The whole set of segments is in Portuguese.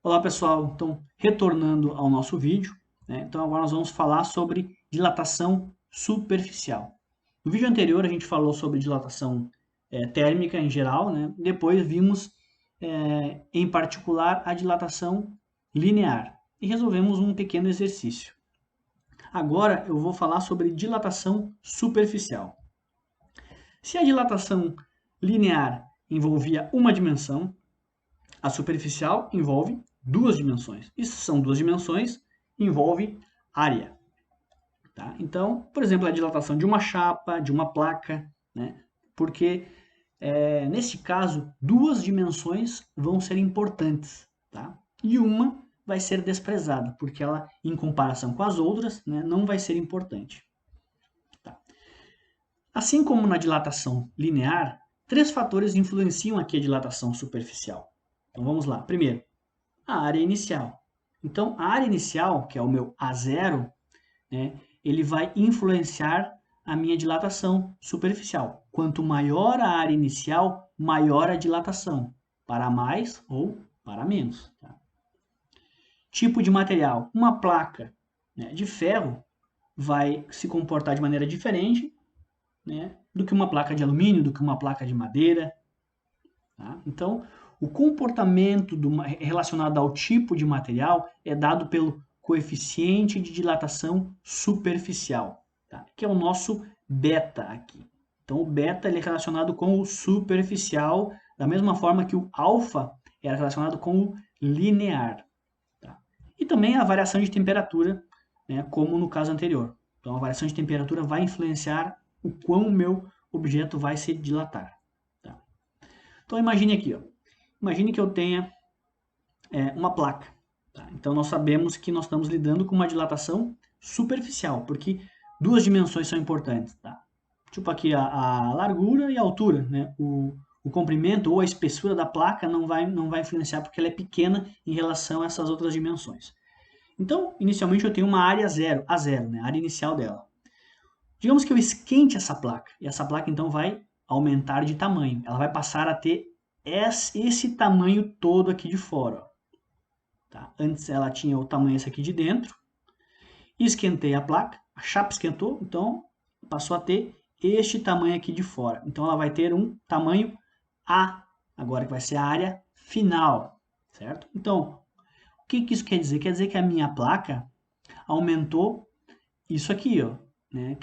Olá pessoal, então retornando ao nosso vídeo, né? Então agora nós vamos falar sobre dilatação superficial. No vídeo anterior a gente falou sobre dilatação térmica em geral, né? Depois vimos em particular a dilatação linear e resolvemos um pequeno exercício. Agora eu vou falar sobre dilatação superficial. Se a dilatação linear envolvia uma dimensão, a superficial envolve duas dimensões. E se são duas dimensões, envolve área. Tá? Então, por exemplo, a dilatação de uma chapa, de uma placa, né? Porque nesse caso, duas dimensões vão ser importantes. Tá? E uma vai ser desprezada, porque ela, em comparação com as outras, né, não vai ser importante. Tá? Assim como na dilatação linear, três fatores influenciam aqui a dilatação superficial. Então vamos lá. Primeiro, a área inicial. Então, a área inicial, que é o meu A0, né, ele vai influenciar a minha dilatação superficial. Quanto maior a área inicial, maior a dilatação, para mais ou para menos. Tá? Tipo de material. Uma placa, né, de ferro vai se comportar de maneira diferente, né, do que uma placa de alumínio, do que uma placa de madeira. Tá? Então, o comportamento relacionado ao tipo de material é dado pelo coeficiente de dilatação superficial, tá? Que é o nosso beta aqui. Então, o beta ele é relacionado com o superficial, da mesma forma que o alfa era relacionado com o linear. Tá? E também a variação de temperatura, né, como no caso anterior. Então, a variação de temperatura vai influenciar o quão o meu objeto vai se dilatar. Tá? Então, imagine aqui, ó. Imagine que eu tenha uma placa. Tá? Então, nós sabemos que nós estamos lidando com uma dilatação superficial, porque duas dimensões são importantes. Tá? Tipo aqui a largura e a altura. Né? O comprimento ou a espessura da placa não vai influenciar porque ela é pequena em relação a essas outras dimensões. Então, inicialmente eu tenho uma área zero, a zero, né? A área inicial dela. Digamos que eu esquente essa placa, e essa placa então vai aumentar de tamanho. Ela vai passar a ter esse tamanho todo aqui de fora. Ó. Tá? Antes ela tinha o tamanho esse aqui de dentro. Esquentei a placa, a chapa esquentou, então passou a ter este tamanho aqui de fora. Então ela vai ter um tamanho A, agora que vai ser a área final, certo? Então, o que isso quer dizer? Quer dizer que a minha placa aumentou isso aqui, ó, né,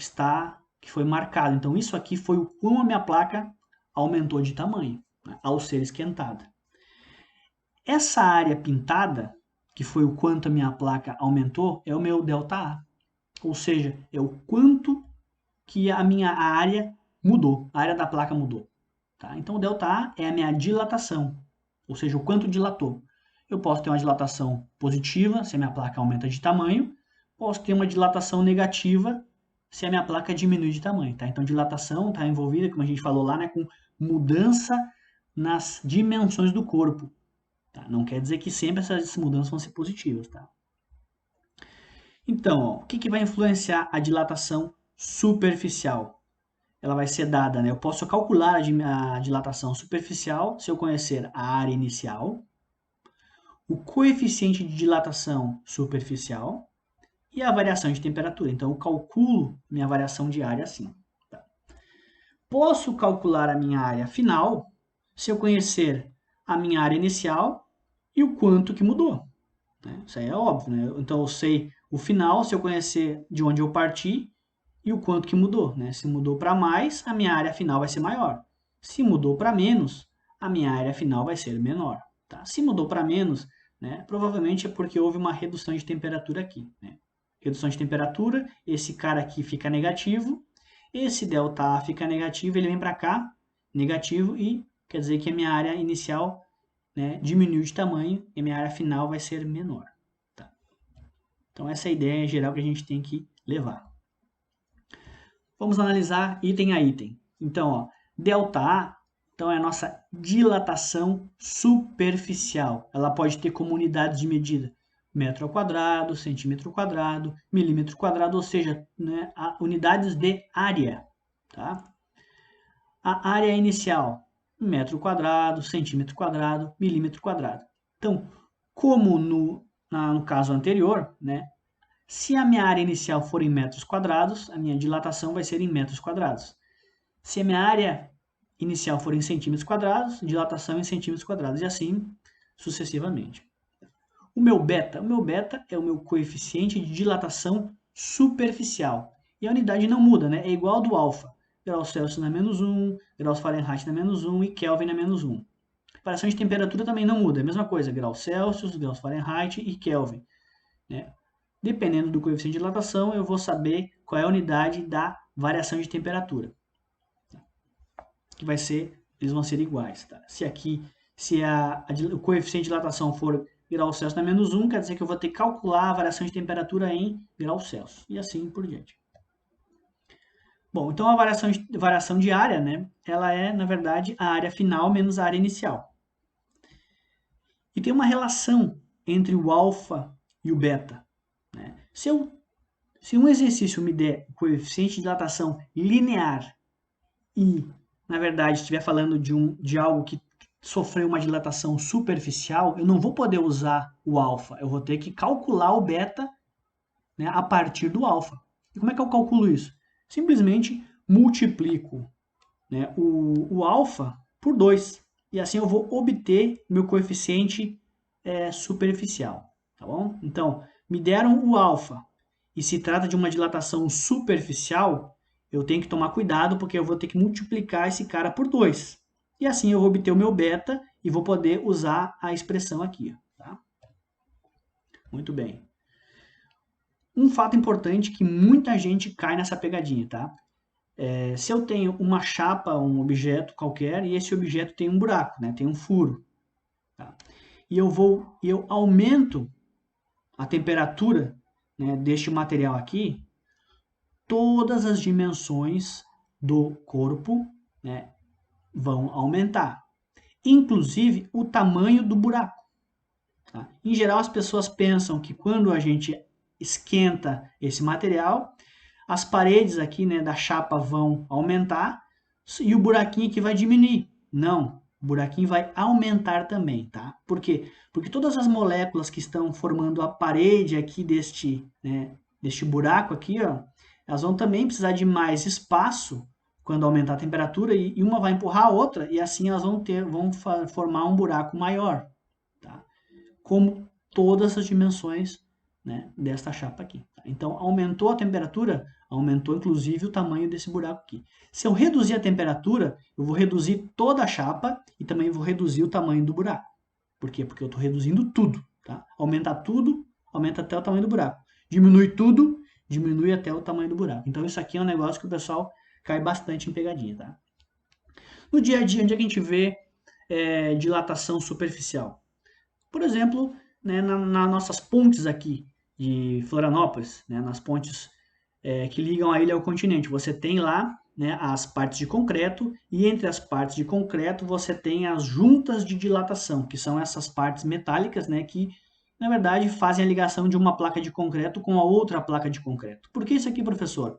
que foi marcado. Então isso aqui foi o quão a minha placa aumentou de tamanho, né, ao ser esquentada. Essa área pintada, que foi o quanto a minha placa aumentou, é o meu ΔA. Ou seja, é o quanto que a minha área mudou, a área da placa mudou. Tá? Então o ΔA é a minha dilatação, ou seja, o quanto dilatou. Eu posso ter uma dilatação positiva, se a minha placa aumenta de tamanho, posso ter uma dilatação negativa, se a minha placa diminui de tamanho. Tá? Então dilatação está envolvida, como a gente falou lá, né, com mudança nas dimensões do corpo. Tá? Não quer dizer que sempre essas mudanças vão ser positivas. Tá? Então, ó, o que vai influenciar a dilatação superficial? Ela vai ser dada, né? Eu posso calcular a dilatação superficial se eu conhecer a área inicial, o coeficiente de dilatação superficial e a variação de temperatura. Então, eu calculo minha variação de área assim. Tá? Posso calcular a minha área final se eu conhecer a minha área inicial e o quanto que mudou. Né? Isso aí é óbvio, né? Então eu sei o final se eu conhecer de onde eu parti e o quanto que mudou. Né? Se mudou para mais, a minha área final vai ser maior. Se mudou para menos, a minha área final vai ser menor. Tá? Se mudou para menos, né, provavelmente é porque houve uma redução de temperatura aqui. Né? Redução de temperatura, esse cara aqui fica negativo, esse ΔA fica negativo, ele vem para cá, negativo, e quer dizer que a minha área inicial, né, diminuiu de tamanho e a minha área final vai ser menor. Tá? Então essa é a ideia geral que a gente tem que levar. Vamos analisar item a item. Então, ó, ΔA, então é a nossa dilatação superficial. Ela pode ter como unidades de medida metro ao quadrado, centímetro ao quadrado, milímetro quadrado, ou seja, né, unidades de área. Tá? A área inicial, metro quadrado, centímetro quadrado, milímetro quadrado. Então, Como no caso anterior, né, se a minha área inicial for em metros quadrados, a minha dilatação vai ser em metros quadrados. Se a minha área inicial for em centímetros quadrados, dilatação em centímetros quadrados, e assim sucessivamente. O meu beta é o meu coeficiente de dilatação superficial. E a unidade não muda, né? É igual ao do alfa. Graus Celsius na menos 1, graus Fahrenheit na menos 1 e Kelvin na menos 1. A variação de temperatura também não muda, é a mesma coisa, graus Celsius, graus Fahrenheit e Kelvin. Né? Dependendo do coeficiente de dilatação, eu vou saber qual é a unidade da variação de temperatura. Que vai ser, eles vão ser iguais. Tá? Se o coeficiente de dilatação for graus Celsius na menos 1, quer dizer que eu vou ter que calcular a variação de temperatura em graus Celsius. E assim por diante. Bom, então a variação de área, né, ela é, na verdade, a área final menos a área inicial. E tem uma relação entre o alfa e o beta. Né? Se um exercício me der coeficiente de dilatação linear e, na verdade, estiver falando de algo que sofreu uma dilatação superficial, eu não vou poder usar o alfa, eu vou ter que calcular o beta, né, a partir do alfa. E como é que eu calculo isso? Simplesmente multiplico, né, o alfa por 2. E assim eu vou obter meu coeficiente superficial. Tá bom? Então, me deram o alfa e se trata de uma dilatação superficial, eu tenho que tomar cuidado porque eu vou ter que multiplicar esse cara por 2. E assim eu vou obter o meu beta e vou poder usar a expressão aqui. Tá? Muito bem. Um fato importante que muita gente cai nessa pegadinha, tá? Se eu tenho uma chapa, um objeto qualquer, e esse objeto tem um buraco, né? Tem um furo. Tá? E eu aumento a temperatura, né, deste material aqui, todas as dimensões do corpo, né, vão aumentar, inclusive o tamanho do buraco. Tá? Em geral, as pessoas pensam que quando a gente esquenta esse material, as paredes aqui, né, da chapa vão aumentar e o buraquinho aqui vai diminuir. Não, o buraquinho vai aumentar também, tá? Por quê? Porque todas as moléculas que estão formando a parede aqui deste buraco aqui, ó, elas vão também precisar de mais espaço quando aumentar a temperatura e uma vai empurrar a outra e assim elas vão formar um buraco maior, tá? Como todas as dimensões, né, desta chapa aqui. Tá? Então, aumentou a temperatura, aumentou inclusive o tamanho desse buraco aqui. Se eu reduzir a temperatura, eu vou reduzir toda a chapa e também vou reduzir o tamanho do buraco. Por quê? Porque eu estou reduzindo tudo. Tá? Aumenta tudo, aumenta até o tamanho do buraco. Diminui tudo, diminui até o tamanho do buraco. Então, isso aqui é um negócio que o pessoal cai bastante em pegadinha. Tá? No dia a dia, onde é que a gente vê dilatação superficial? Por exemplo, né, nas nossas pontes aqui de Florianópolis, né, nas pontes que ligam a ilha ao continente, você tem lá, né, as partes de concreto e entre as partes de concreto você tem as juntas de dilatação, que são essas partes metálicas, né, que na verdade fazem a ligação de uma placa de concreto com a outra placa de concreto. Por que isso aqui, professor?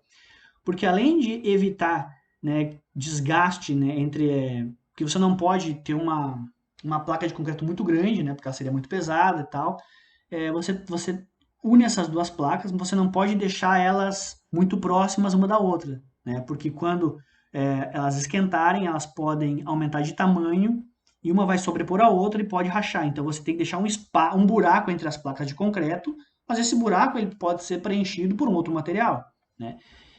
Porque além de evitar, né, desgaste, né, que você não pode ter uma placa de concreto muito grande, né, porque ela seria muito pesada e tal, você une essas duas placas, mas você não pode deixar elas muito próximas uma da outra, né, porque quando elas esquentarem, elas podem aumentar de tamanho e uma vai sobrepor a outra e pode rachar. Então você tem que deixar um buraco entre as placas de concreto, mas esse buraco ele pode ser preenchido por um outro material, né?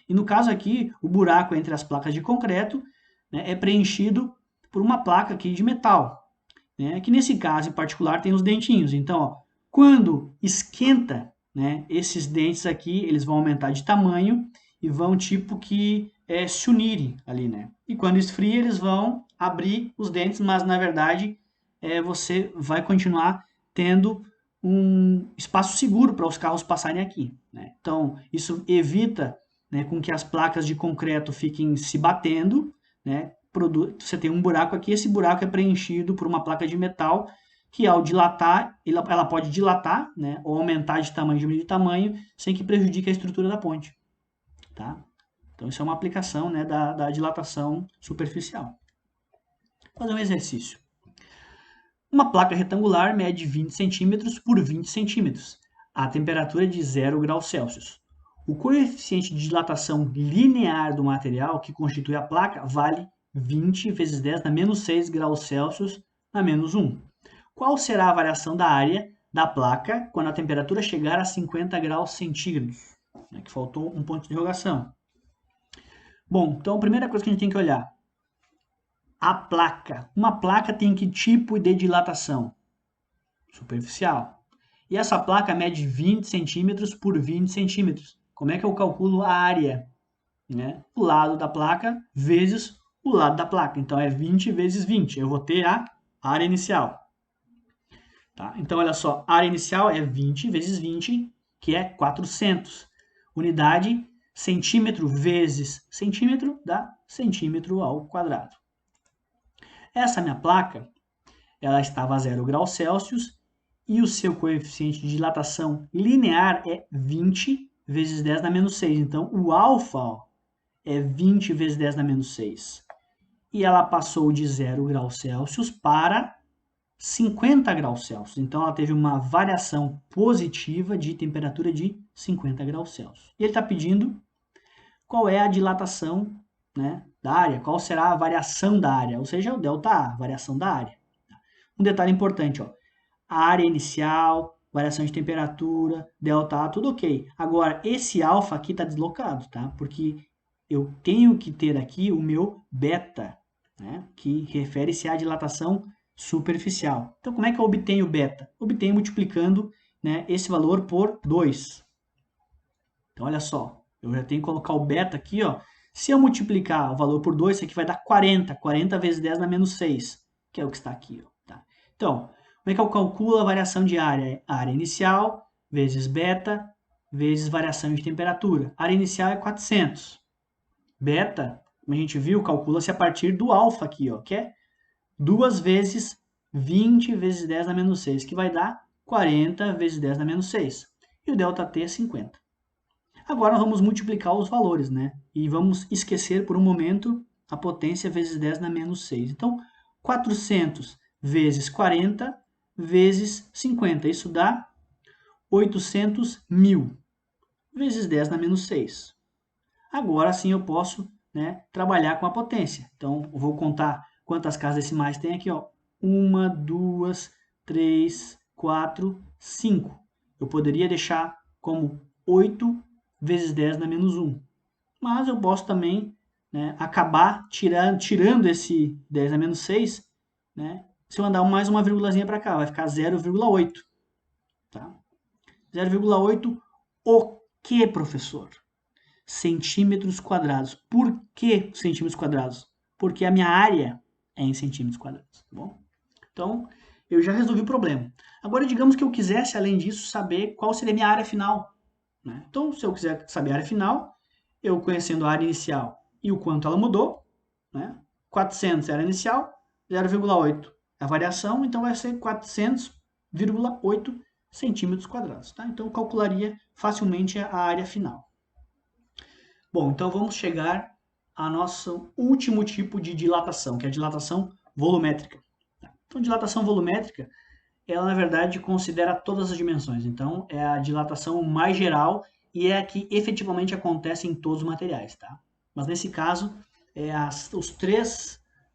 E no caso aqui, o buraco entre as placas de concreto, né, é preenchido por uma placa aqui de metal, né, que nesse caso em particular tem os dentinhos. Então, ó, quando esquenta, né, esses dentes aqui, eles vão aumentar de tamanho e vão tipo que se unirem ali, né? E quando esfria, eles vão abrir os dentes, mas na verdade você vai continuar tendo um espaço seguro para os carros passarem aqui, né? Então, isso evita, né, com que as placas de concreto fiquem se batendo, né? Você tem um buraco aqui, esse buraco é preenchido por uma placa de metal que ao dilatar, ela pode dilatar, né, ou aumentar de tamanho, diminuir de tamanho, sem que prejudique a estrutura da ponte. Tá? Então isso é uma aplicação, né, da dilatação superficial. Vou fazer um exercício. Uma placa retangular mede 20 centímetros por 20 centímetros. A temperatura é de 0 graus Celsius. O coeficiente de dilatação linear do material que constitui a placa vale 20 vezes 10 na menos 6 graus Celsius na menos 1. Qual será a variação da área da placa quando a temperatura chegar a 50 graus centígrados? Aqui faltou um ponto de interrogação. Bom, então a primeira coisa que a gente tem que olhar, a placa. Uma placa tem que tipo de dilatação? Superficial. E essa placa mede 20 centímetros por 20 centímetros. Como é que eu calculo a área? Né? O lado da placa vezes o lado da placa. Então, é 20 vezes 20. Eu vou ter a área inicial. Tá? Então, olha só. A área inicial é 20 vezes 20, que é 400. Unidade, centímetro vezes centímetro, dá centímetro ao quadrado. Essa minha placa, ela estava a 0 graus Celsius e o seu coeficiente de dilatação linear é 20 vezes 10 na menos 6. Então, o alfa, ó, é 20 vezes 10 na menos 6. E ela passou de 0 graus Celsius para 50 graus Celsius. Então, ela teve uma variação positiva de temperatura de 50 graus Celsius. E ele está pedindo qual é a dilatação, né, da área, qual será a variação da área, ou seja, o ΔA, variação da área. Um detalhe importante, ó, a área inicial, variação de temperatura, ΔA, tudo ok. Agora, esse alfa aqui está deslocado, tá? Porque eu tenho que ter aqui o meu beta, né? Que refere-se à dilatação superficial. Então, como é que eu obtenho o beta? Obtenho multiplicando, né, esse valor por 2. Então, olha só, eu já tenho que colocar o beta aqui, ó. Se eu multiplicar o valor por 2, isso aqui vai dar 40. 40 vezes 10 na menos 6, que é o que está aqui, ó. Tá? Então, como é que eu calculo a variação de área? A área inicial vezes beta vezes variação de temperatura. A área inicial é 400. Beta, como a gente viu, calcula-se a partir do alfa aqui, ó, que é 2 vezes 20 vezes 10 na menos 6, que vai dar 40 vezes 10 na menos 6. E o ΔT é 50. Agora nós vamos multiplicar os valores, né? E vamos esquecer por um momento a potência vezes 10 na menos 6. Então, 400 vezes 40 vezes 50. Isso dá 800 mil vezes 10 na menos 6. Agora sim eu posso, né, trabalhar com a potência. Então, eu vou contar quantas casas decimais tem aqui, ó. 1, 2, 3, 4, 5. Eu poderia deixar como 8 vezes 10 na menos 1. Mas eu posso também, né, acabar tirando esse 10 na menos 6, né? Se eu mandar mais uma vírgulazinha para cá, vai ficar 0,8. Tá? 0,8 o que, professor? Centímetros quadrados. Por que centímetros quadrados? Porque a minha área é em centímetros quadrados. Tá bom? Então, eu já resolvi o problema. Agora, digamos que eu quisesse, além disso, saber qual seria a minha área final. Né? Então, se eu quiser saber a área final, eu conhecendo a área inicial e o quanto ela mudou, né? 400 é a área inicial, 0,8 é a variação, então vai ser 400,8 centímetros quadrados. Tá? Então, eu calcularia facilmente a área final. Bom, então vamos chegar ao nosso último tipo de dilatação, que é a dilatação volumétrica. Então, dilatação volumétrica, ela na verdade considera todas as dimensões. Então, é a dilatação mais geral e é a que efetivamente acontece em todos os materiais, tá? Mas nesse caso,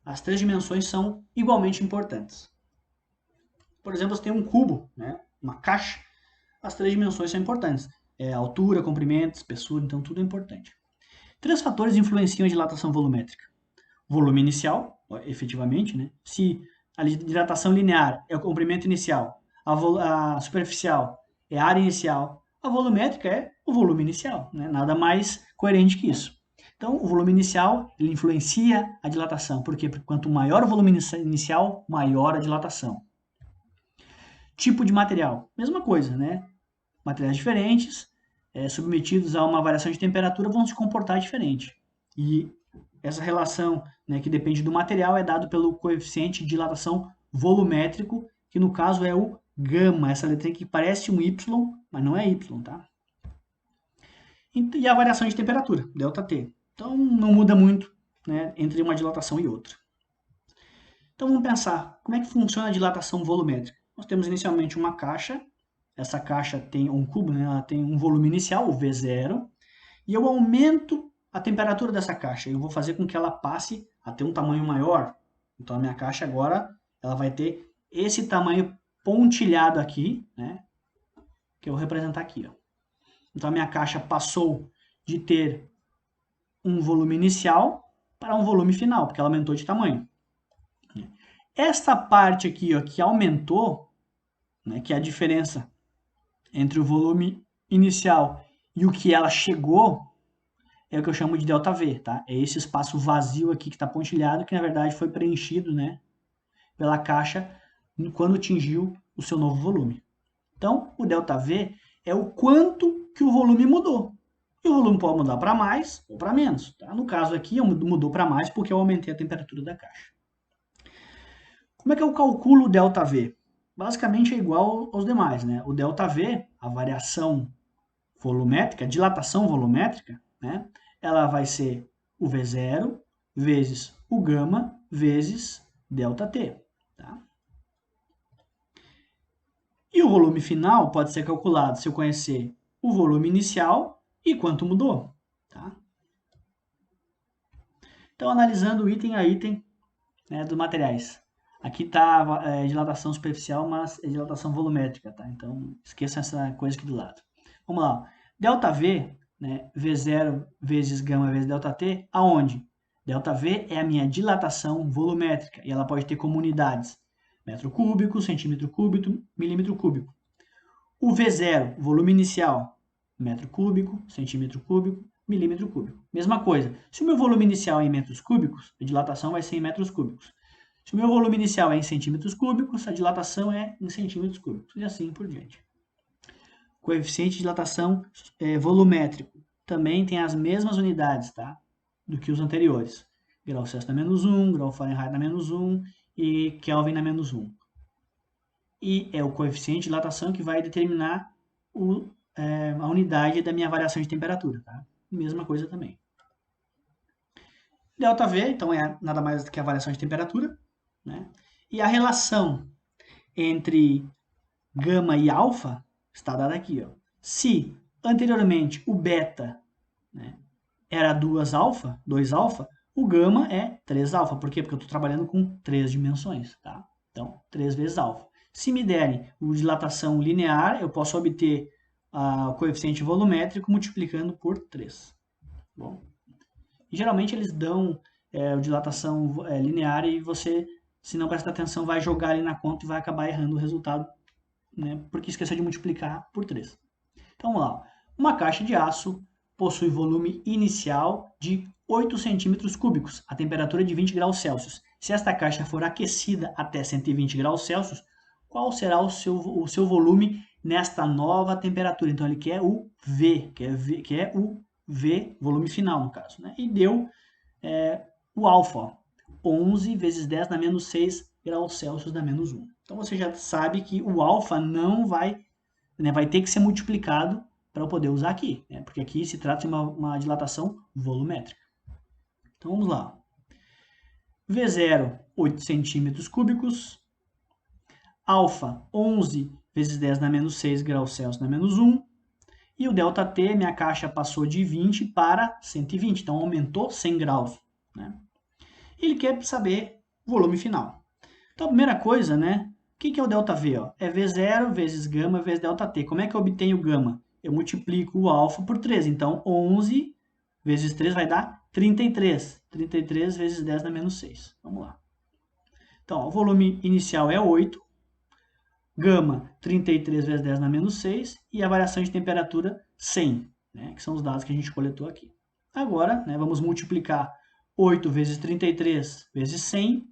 as três dimensões são igualmente importantes. Por exemplo, você tem um cubo, né? Uma caixa, as 3 dimensões são importantes. Altura, comprimento, espessura, então tudo é importante. 3 fatores influenciam a dilatação volumétrica. Volume inicial, efetivamente, né? Se a dilatação linear é o comprimento inicial, a superficial é a área inicial, a volumétrica é o volume inicial, né? Nada mais coerente que isso. Então, o volume inicial ele influencia a dilatação. Por quê? Porque quanto maior o volume inicial, maior a dilatação. Tipo de material, mesma coisa, né? Materiais diferentes, submetidos a uma variação de temperatura, vão se comportar diferente. E essa relação, né, que depende do material, é dado pelo coeficiente de dilatação volumétrico, que no caso é o gama, essa letra que parece um Y, mas não é Y, tá? E a variação de temperatura, ΔT. Então, não muda muito, né, entre uma dilatação e outra. Então vamos pensar, como é que funciona a dilatação volumétrica? Nós temos inicialmente uma caixa, essa caixa tem um cubo, né? Ela tem um volume inicial, o V0, e eu aumento a temperatura dessa caixa. Eu vou fazer com que ela passe a ter um tamanho maior. Então a minha caixa agora ela vai ter esse tamanho pontilhado aqui, né? Que eu vou representar aqui. Ó. Então a minha caixa passou de ter um volume inicial para um volume final, porque ela aumentou de tamanho. Esta parte aqui, ó, que aumentou, né, que é a diferença entre o volume inicial e o que ela chegou, é o que eu chamo de ΔV, tá? É esse espaço vazio aqui que está pontilhado, que na verdade foi preenchido, né, pela caixa quando atingiu o seu novo volume. Então, o ΔV é o quanto que o volume mudou. E o volume pode mudar para mais ou para menos. Tá? No caso aqui, mudou para mais porque eu aumentei a temperatura da caixa. Como é que eu calculo o ΔV? Basicamente é igual aos demais, né? O ΔV, a variação volumétrica, dilatação volumétrica, né? Ela vai ser o V0 vezes o gama vezes ΔT. Tá? E o volume final pode ser calculado se eu conhecer o volume inicial e quanto mudou. Tá? Então, analisando item a item, né, dos materiais. Aqui está dilatação superficial, mas é dilatação volumétrica, tá? Então, esqueça essa coisa aqui do lado. Vamos lá. ΔV, né, V0 vezes gama vezes ΔT, aonde? ΔV é a minha dilatação volumétrica e ela pode ter como unidades metro cúbico, centímetro cúbico, milímetro cúbico. O V0, volume inicial, metro cúbico, centímetro cúbico, milímetro cúbico. Mesma coisa, se o meu volume inicial é em metros cúbicos, a dilatação vai ser em metros cúbicos. Se o meu volume inicial é em centímetros cúbicos, a dilatação é em centímetros cúbicos, e assim por diante. Coeficiente de dilatação volumétrico também tem as mesmas unidades, tá? Do que os anteriores. Grau Celsius na menos 1, grau Fahrenheit na menos 1 e Kelvin na menos 1. E é o coeficiente de dilatação que vai determinar a unidade da minha variação de temperatura, tá? Mesma coisa também. ΔV, então, é nada mais do que a variação de temperatura, né? E a relação entre gama e alfa está dada aqui. Ó. Se anteriormente o beta, né, era 2 alfa, o gama é 3 alfa. Por quê? Porque eu estou trabalhando com 3 dimensões. Tá? Então, 3 vezes alfa. Se me derem o dilatação linear, eu posso obter o coeficiente volumétrico multiplicando por 3. Bom, e geralmente eles dão dilatação linear e você, se não prestar atenção, vai jogar ali na conta e vai acabar errando o resultado, né, porque esqueceu de multiplicar por 3. Então vamos lá. Uma caixa de aço possui volume inicial de 8 centímetros cúbicos, a temperatura de 20 graus Celsius. Se esta caixa for aquecida até 120 graus Celsius, qual será o seu volume nesta nova temperatura? Então ele quer o V, que é o V, volume final no caso. Né? E deu o alfa, 11 vezes 10 na menos 6 graus Celsius na menos 1. Então você já sabe que o alfa não vai, né, vai ter que ser multiplicado para eu poder usar aqui, né? Porque aqui se trata de uma dilatação volumétrica. Então vamos lá. V0, 8 centímetros cúbicos. Alfa, 11 vezes 10 na menos 6 graus Celsius na menos 1. E o ΔT, minha caixa passou de 20 para 120, então aumentou 100 graus. Né? Ele quer saber o volume final. Então a primeira coisa, né? O que é o ΔV? Ó? É V0 vezes gama vezes ΔT. Como é que eu obtenho o gama? Eu multiplico o alfa por 3. Então 11 vezes 3 vai dar 33. 33 vezes 10 na menos 6. Vamos lá. Então, ó, o volume inicial é 8. Gama, 33 vezes 10 na menos 6. E a variação de temperatura, 100. Né, que são os dados que a gente coletou aqui. Agora, né, vamos multiplicar 8 vezes 33 vezes 100.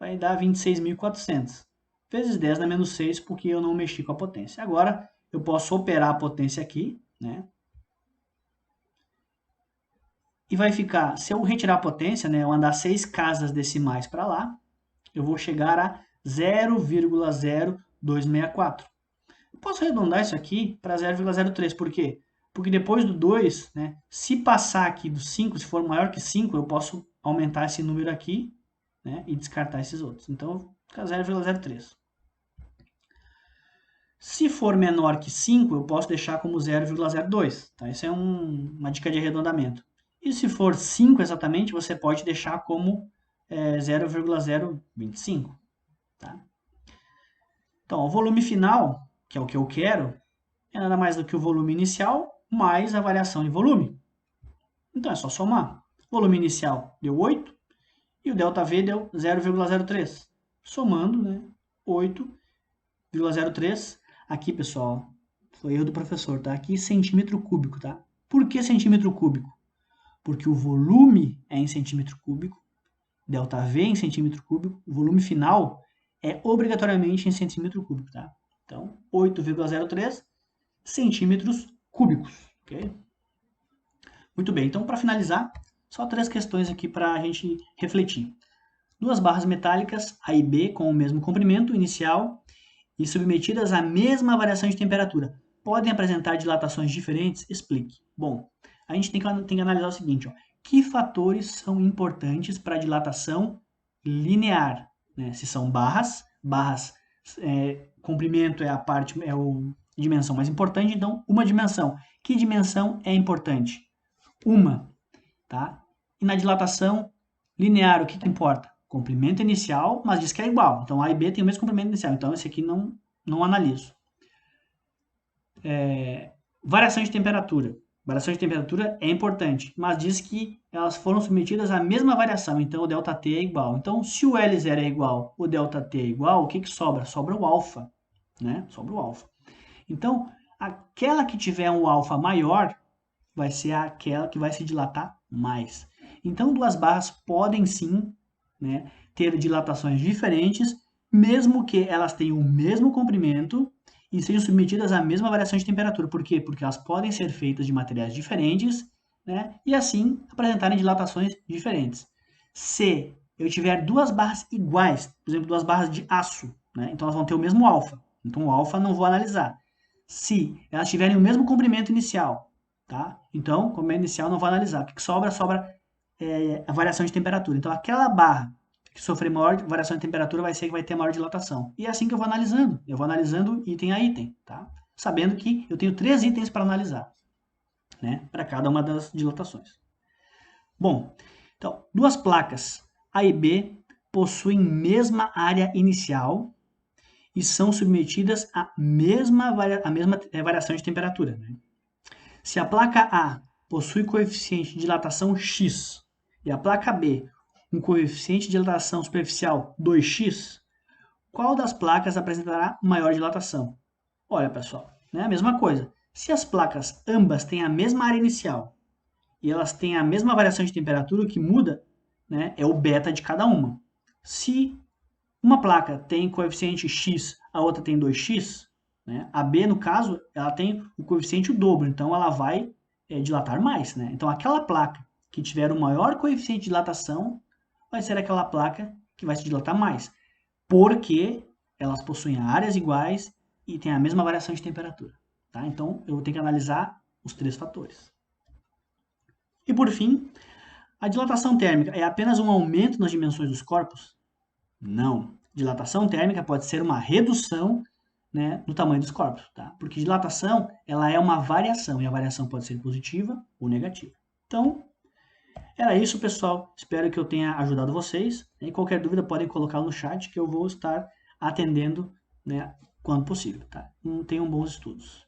Vai dar 26.400. Vezes 10 na menos 6, porque eu não mexi com a potência. Agora, eu posso operar a potência aqui, né? E vai ficar, se eu retirar a potência, né, eu andar 6 casas decimais para lá, eu vou chegar a 0,0264. Eu posso arredondar isso aqui para 0,03, por quê? Porque depois do 2, né, se passar aqui do 5, se for maior que 5, eu posso aumentar esse número aqui, né, e descartar esses outros. Então, fica 0,03. Se for menor que 5, eu posso deixar como 0,02. Tá? Isso é uma dica de arredondamento. E se for 5 exatamente, você pode deixar como 0,025. Tá? Então, o volume final, que é o que eu quero, é nada mais do que o volume inicial mais a variação em volume. Então, é só somar. O volume inicial deu 8 e o ΔV deu 0,03. Somando, né, 8,03. Aqui, pessoal, foi erro do professor, tá? Aqui centímetro cúbico, tá? Por que centímetro cúbico? Porque o volume é em centímetro cúbico, ΔV em centímetro cúbico, o volume final é obrigatoriamente em centímetro cúbico, tá? Então, 8,03 centímetros cúbicos, ok? Muito bem, então para finalizar, só 3 questões aqui para a gente refletir. 2 barras metálicas, A e B, com o mesmo comprimento inicial e submetidas à mesma variação de temperatura, podem apresentar dilatações diferentes? Explique. Bom, a gente tem que analisar o seguinte, ó, que fatores são importantes para a dilatação linear? Né? Se são barras, comprimento é a dimensão mais importante, então uma dimensão. Que dimensão é importante? Uma, tá? E na dilatação linear, o que importa? Comprimento inicial, mas diz que é igual. Então, A e B tem o mesmo comprimento inicial. Então, esse aqui não analiso. Variação de temperatura. Variação de temperatura é importante, mas diz que elas foram submetidas à mesma variação. Então, o ΔT é igual. Então, se o L0 é igual, o ΔT é igual, o que sobra? Sobra o alfa, né? Sobra o alfa. Então, aquela que tiver um alfa maior vai ser aquela que vai se dilatar mais. Então, 2 barras podem sim, né, ter dilatações diferentes, mesmo que elas tenham o mesmo comprimento e sejam submetidas à mesma variação de temperatura. Por quê? Porque elas podem ser feitas de materiais diferentes, né, e assim apresentarem dilatações diferentes. Se eu tiver 2 barras iguais, por exemplo, 2 barras de aço, né, então elas vão ter o mesmo alfa. Então, o alfa não vou analisar. Se elas tiverem o mesmo comprimento inicial, tá? Então, como é inicial, não vou analisar. O que sobra? Sobra a variação de temperatura. Então, aquela barra que sofrer maior variação de temperatura vai ser que vai ter maior dilatação. E é assim que eu vou analisando. Eu vou analisando item a item, tá? Sabendo que eu tenho 3 itens para analisar, né? Para cada uma das dilatações. Bom, então, 2 placas A e B possuem mesma área inicial e são submetidas à mesma variação de temperatura, né? Se a placa A possui coeficiente de dilatação x e a placa B um coeficiente de dilatação superficial 2x, qual das placas apresentará maior dilatação? Olha, pessoal, né, a mesma coisa. Se as placas ambas têm a mesma área inicial e elas têm a mesma variação de temperatura, o que muda, né, é o beta de cada uma. Se uma placa tem coeficiente x, a outra tem 2x, né? A B, no caso, ela tem o coeficiente o dobro, então ela vai dilatar mais. Né? Então, aquela placa que tiver o maior coeficiente de dilatação vai ser aquela placa que vai se dilatar mais, porque elas possuem áreas iguais e têm a mesma variação de temperatura. Tá? Então, eu vou ter que analisar os 3 fatores. E, por fim, a dilatação térmica é apenas um aumento nas dimensões dos corpos? Não. Dilatação térmica pode ser uma redução, né, no tamanho dos corpos, tá? Porque dilatação, ela é uma variação, e a variação pode ser positiva ou negativa. Então, era isso, pessoal. Espero que eu tenha ajudado vocês. E qualquer dúvida, podem colocar no chat que eu vou estar atendendo, né, quando possível, tá? Tenham bons estudos.